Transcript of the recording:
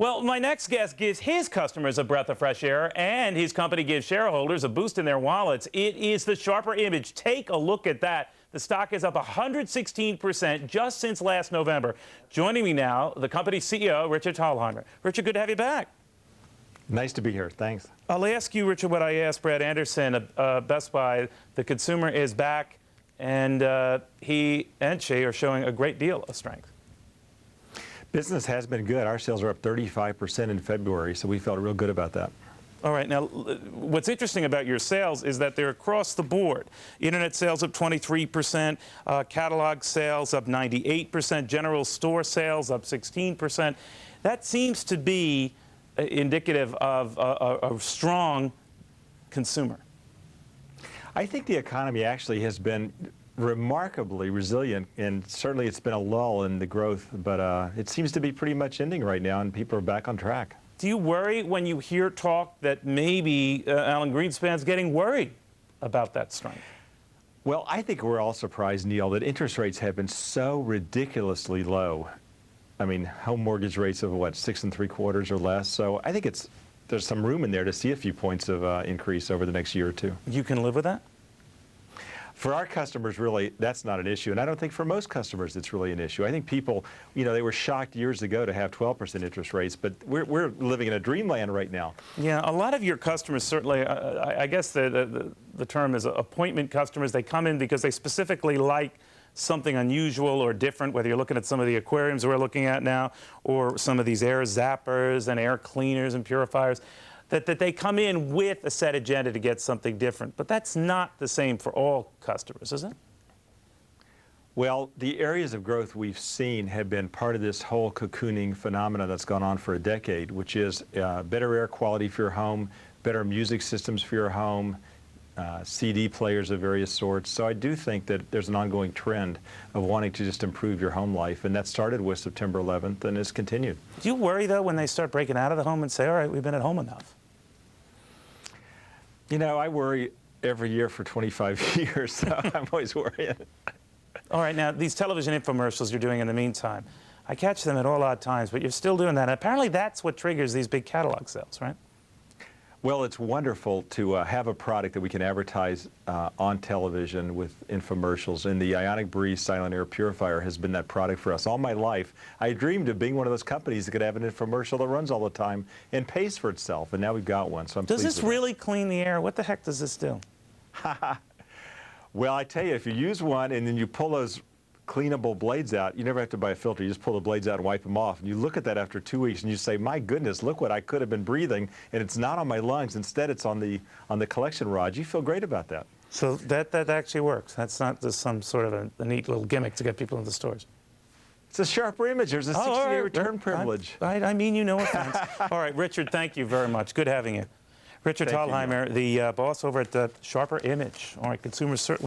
Well, my next guest gives his customers a breath of fresh air, and his company gives shareholders a boost in their wallets. It is the Sharper Image. Take a look at that. The stock is up 116% just since last November. Joining me now, the company's CEO, Richard Thalheimer. Richard, good to have you back. Nice to be here. Thanks. I'll ask you, Richard, what I asked Brad Anderson of Best Buy. The consumer is back, and he and she are showing a great deal of strength. Business has been good. Our sales are up 35% in February, so we felt real good about that. All right. Now, what's interesting about your sales is that they're across the board. Internet sales up 23%, catalog sales up 98%, general store sales up 16%. That seems to be indicative of a strong consumer. I think the economy actually has been remarkably resilient, and certainly it's been a lull in the growth, but it seems to be pretty much ending right now, and people are back on track. Do you worry when you hear talk that maybe Alan Greenspan's getting worried about that strength? Well, I think we're all surprised, Neil, that interest rates have been so ridiculously low. I mean, home mortgage rates of what, 6 3/4 or less. So I think there's some room in there to see a few points of increase over the next year or two. You can live with that? For our customers, really, that's not an issue. And I don't think for most customers it's really an issue. I think people, they were shocked years ago to have 12% interest rates, but we're living in a dreamland right now. Yeah, a lot of your customers certainly, I guess the term is appointment customers. They come in because they specifically like something unusual or different, whether you're looking at some of the aquariums we're looking at now or some of these air zappers and air cleaners and purifiers. That they come in with a set agenda to get something different. But that's not the same for all customers, is it? Well, the areas of growth we've seen have been part of this whole cocooning phenomena that's gone on for a decade, which is better air quality for your home, better music systems for your home, CD players of various sorts. So I do think that there's an ongoing trend of wanting to just improve your home life, and that started with September 11th and has continued. Do you worry, though, when they start breaking out of the home and say, all right, we've been at home enough? I worry every year for 25 years, so I'm always worrying. All right, now, these television infomercials you're doing in the meantime, I catch them at all odd times, but you're still doing that. Apparently, that's what triggers these big catalog sales, right? Well, it's wonderful to have a product that we can advertise on television with infomercials, and the Ionic Breeze Silent Air Purifier has been that product for us all my life. I dreamed of being one of those companies that could have an infomercial that runs all the time and pays for itself, and now we've got one, so I'm pleased with it. Does this really clean the air? What the heck does this do? Well, I tell you, if you use one and then you pull those cleanable blades out, you never have to buy a filter. You just pull the blades out and wipe them off. And you look at that after 2 weeks and you say, my goodness, look what I could have been breathing, and it's not on my lungs. Instead, it's on the collection rod. You feel great about that. So that actually works. That's not just some sort of a neat little gimmick to get people into the stores. It's a Sharper Image. There's a 60-day return privilege. I mean you no offense. All right, Richard, thank you very much. Good having you. Richard Thalheimer, the boss over at Sharper Image. All right, consumers certainly